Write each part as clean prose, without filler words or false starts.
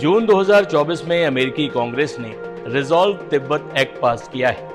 जून 2024 में अमेरिकी कांग्रेस ने रिजॉल्व तिब्बत एक्ट पास किया है,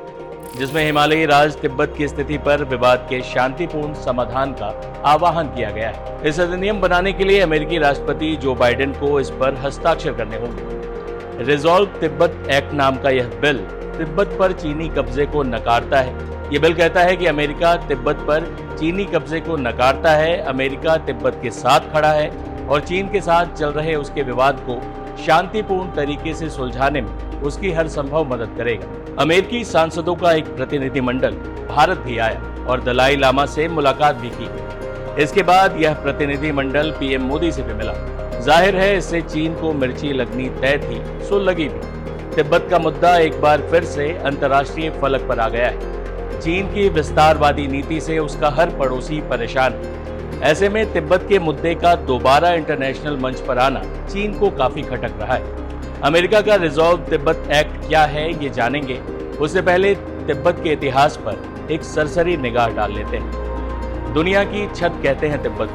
जिसमें हिमालयी राज तिब्बत की स्थिति पर विवाद के शांतिपूर्ण समाधान का आह्वान किया गया है। इस अधिनियम बनाने के लिए अमेरिकी राष्ट्रपति जो बाइडेन को इस पर हस्ताक्षर करने होंगे। रिजॉल्व तिब्बत एक्ट नाम का यह बिल तिब्बत पर चीनी कब्जे को नकारता है। ये बिल कहता है कि अमेरिका तिब्बत पर चीनी कब्जे को नकारता है, अमेरिका तिब्बत के साथ खड़ा है और चीन के साथ चल रहे उसके विवाद को शांतिपूर्ण तरीके से सुलझाने में उसकी हर संभव मदद करेगा। अमेरिकी सांसदों का एक प्रतिनिधिमंडल भारत भी आया और दलाई लामा से मुलाकात भी की। इसके बाद यह प्रतिनिधिमंडल पीएम मोदी से भी मिला। जाहिर है इससे चीन को मिर्ची लगनी तय थी, सो लगी भी। तिब्बत का मुद्दा एक बार फिर से अंतर्राष्ट्रीय फलक पर आ गया है। चीन की विस्तारवादी नीति से उसका हर पड़ोसी परेशान है। ऐसे में तिब्बत के मुद्दे का दोबारा इंटरनेशनल मंच पर आना चीन को काफी खटक रहा है। अमेरिका का रिजॉल्व तिब्बत एक्ट क्या है ये जानेंगे, उससे पहले तिब्बत के इतिहास पर एक सरसरी निगाह डाल लेते हैं। दुनिया की छत कहते हैं तिब्बत।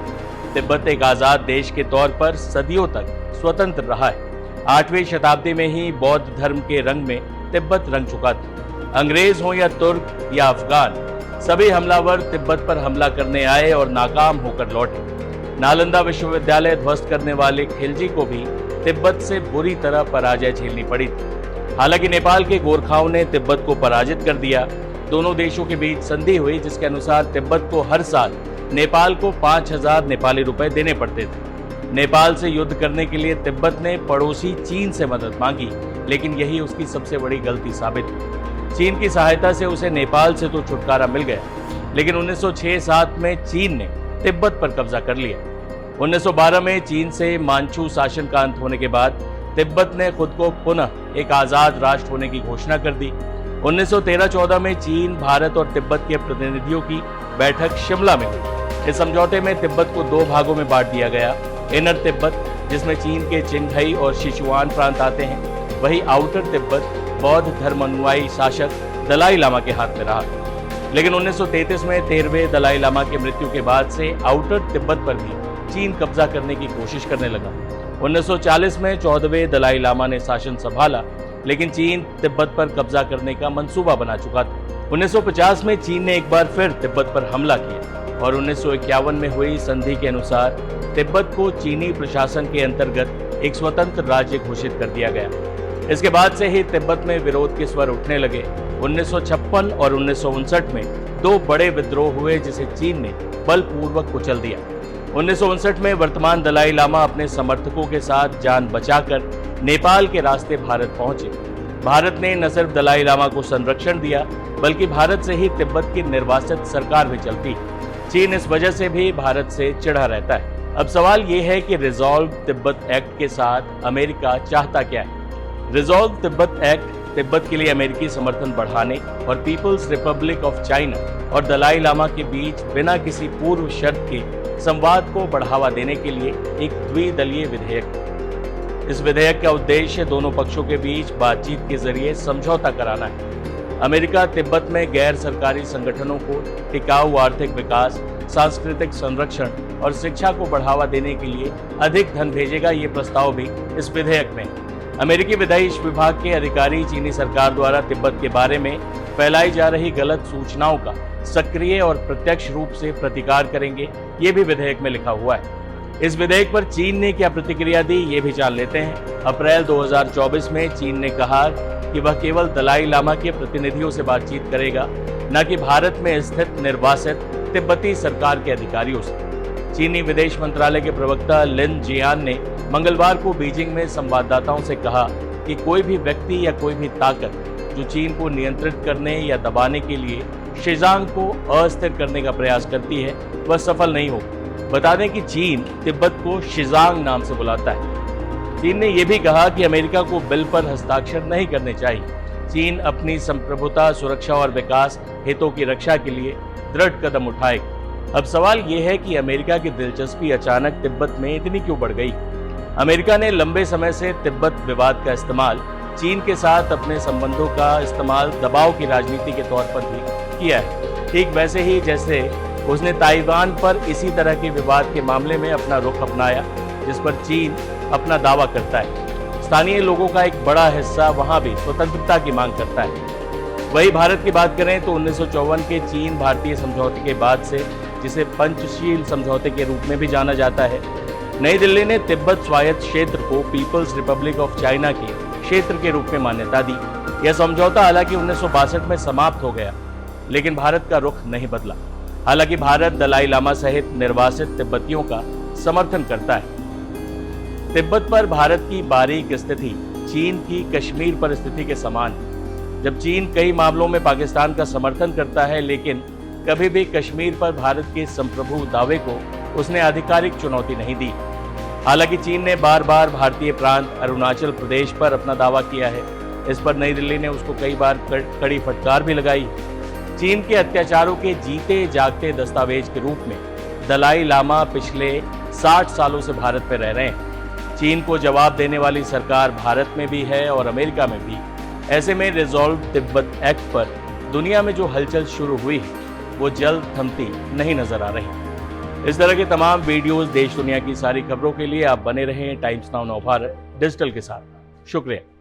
तिब्बत एक आजाद देश के तौर पर सदियों तक स्वतंत्र रहा है। 8वीं शताब्दी में ही बौद्ध धर्म के रंग में तिब्बत रंग चुका था। अंग्रेज हो या तुर्क या अफगान, सभी हमलावर तिब्बत पर हमला करने आए और नाकाम होकर लौटे। नालंदा विश्वविद्यालय ध्वस्त करने वाले खिलजी को भी तिब्बत से बुरी तरह पराजय झेलनी पड़ी थी। हालांकि नेपाल के गोरखाओं ने तिब्बत को पराजित कर दिया। दोनों देशों के बीच संधि हुई, जिसके अनुसार तिब्बत को हर साल नेपाल को 5000 नेपाली रुपए देने पड़ते थे। नेपाल से युद्ध करने के लिए तिब्बत ने पड़ोसी चीन से मदद मांगी, लेकिन यही उसकी सबसे बड़ी गलती साबित हुई। चीन की सहायता से उसे नेपाल से तो छुटकारा मिल गया, लेकिन 1906-07 में चीन ने तिब्बत पर कब्जा कर लिया। 1912 में चीन से मांचू शासन का अंत होने के बाद तिब्बत ने खुद को पुनः एक आजाद राष्ट्र होने की घोषणा कर दी। 1913-14 में चीन, भारत और तिब्बत के प्रतिनिधियों की बैठक शिमला में हुई। इस समझौते में तिब्बत को 2 भागों में बांट दिया गया। इनर तिब्बत, जिसमें चीन के चिंगढई और सिचुआन प्रांत आते हैं, वही आउटर तिब्बत बौद्ध धर्मानुयायी शासक दलाई लामा के हाथ में रहा। लेकिन 1933 में 13वें दलाई लामा की मृत्यु के बाद से आउटर तिब्बत पर भी चीन कब्जा करने की कोशिश करने लगा। 1940 में 14वें दलाई लामा ने शासन संभाला, लेकिन चीन तिब्बत पर कब्जा करने का मंसूबा बना चुका था। 1950 में चीन ने एक बार फिर तिब्बत पर हमला किया और 1951 में हुई संधि के अनुसार तिब्बत को चीनी प्रशासन के अंतर्गत एक स्वतंत्र राज्य घोषित कर दिया गया। इसके बाद से ही तिब्बत में विरोध के स्वर उठने लगे। 1956 और 1959 में 2 बड़े विद्रोह हुए, जिसे चीन ने बलपूर्वक कुचल दिया। 1959 में वर्तमान दलाई लामा अपने समर्थकों के साथ जान बचाकर नेपाल के रास्ते भारत पहुंचे। भारत ने न सिर्फ दलाई लामा को संरक्षण दिया, बल्कि भारत से ही तिब्बत की निर्वासित सरकार भी चलती है। चीन इस वजह से भी भारत से चिढ़ा रहता है। अब सवाल ये है कि रिजॉल्व तिब्बत एक्ट के साथ अमेरिका चाहता क्या है। रिजॉल्व तिब्बत एक्ट तिब्बत के लिए अमेरिकी समर्थन बढ़ाने और पीपल्स रिपब्लिक ऑफ चाइना और दलाई लामा के बीच बिना किसी पूर्व शर्त के संवाद को बढ़ावा देने के लिए एक द्विदलीय विधेयक है। इस विधेयक का उद्देश्य दोनों पक्षों के बीच बातचीत के जरिए समझौता कराना है। अमेरिका तिब्बत में गैर सरकारी संगठनों को टिकाऊ आर्थिक विकास, सांस्कृतिक संरक्षण और शिक्षा को बढ़ावा देने के लिए अधिक धन भेजेगा। ये प्रस्ताव भी इस विधेयक में है। अमेरिकी विदेश विभाग के अधिकारी चीनी सरकार द्वारा तिब्बत के बारे में फैलाई जा रही गलत सूचनाओं का सक्रिय और प्रत्यक्ष रूप से प्रतिकार करेंगे, ये भी विधेयक में लिखा हुआ है। इस विधेयक पर चीन ने क्या प्रतिक्रिया दी, ये भी जान लेते हैं। अप्रैल 2024 में चीन ने कहा कि वह केवल दलाई लामा के प्रतिनिधियों से बातचीत करेगा, न कि भारत में स्थित निर्वासित तिब्बती सरकार के अधिकारियों से। चीनी विदेश मंत्रालय के प्रवक्ता लिन जियान ने मंगलवार को बीजिंग में संवाददाताओं से कहा कि कोई भी व्यक्ति या कोई भी ताकत जो चीन को नियंत्रित करने या दबाने के लिए शिजांग को अस्थिर करने का प्रयास करती है, वह सफल नहीं होगी। बता दें कि चीन तिब्बत को शिजांग नाम से बुलाता है। चीन ने यह भी कहा कि अमेरिका को बिल पर हस्ताक्षर नहीं करने चाहिए। चीन अपनी संप्रभुता, सुरक्षा और विकास हितों की रक्षा के लिए दृढ़ कदम उठाएगा। अब सवाल यह है कि अमेरिका की दिलचस्पी अचानक तिब्बत में इतनी क्यों बढ़ गई। अमेरिका ने लंबे समय से तिब्बत विवाद का इस्तेमाल, चीन के साथ अपने संबंधों का इस्तेमाल दबाव की राजनीति के तौर पर भी किया है। ठीक वैसे ही जैसे उसने ताइवान पर इसी तरह के विवाद के मामले में अपना रुख अपनाया, जिस पर चीन अपना दावा करता है। स्थानीय लोगों का एक बड़ा हिस्सा वहां भी स्वतंत्रता की मांग करता है। वही भारत की बात करें तो 1954 के चीन भारतीय समझौते के बाद से, जिसे पंचशील समझौते के रूप में भी जाना जाता है, नई दिल्ली ने तिब्बत स्वायत्त क्षेत्र को पीपल्स रिपब्लिक ऑफ चाइना के क्षेत्र के रूप में मान्यता दी। यह समझौता हालांकि 1962 में समाप्त हो गया, लेकिन भारत का रुख नहीं बदला। हालांकि भारत दलाई लामा सहित निर्वासित तिब्बतियों का समर्थन करता है। तिब्बत पर भारत की बारीक स्थिति चीन की कश्मीर पर स्थिति के समान है। जब चीन कई मामलों में पाकिस्तान का समर्थन करता है, लेकिन कभी भी कश्मीर पर भारत के संप्रभु दावे को उसने आधिकारिक चुनौती नहीं दी। हालांकि चीन ने बार बार भारतीय प्रांत अरुणाचल प्रदेश पर अपना दावा किया है। इस पर नई दिल्ली ने उसको कई बार कड़ी फटकार भी लगाई। चीन के अत्याचारों के जीते जागते दस्तावेज के रूप में दलाई लामा पिछले 60 सालों से भारत में रह रहे हैं। चीन को जवाब देने वाली सरकार भारत में भी है और अमेरिका में भी। ऐसे में रिजॉल्व तिब्बत एक्ट पर दुनिया में जो हलचल शुरू हुई है, वो जल्द थमती नहीं नजर आ रही। इस तरह के तमाम वीडियोस, देश दुनिया की सारी खबरों के लिए आप बने रहें टाइम्स नाउ नवभारत डिजिटल के साथ। शुक्रिया।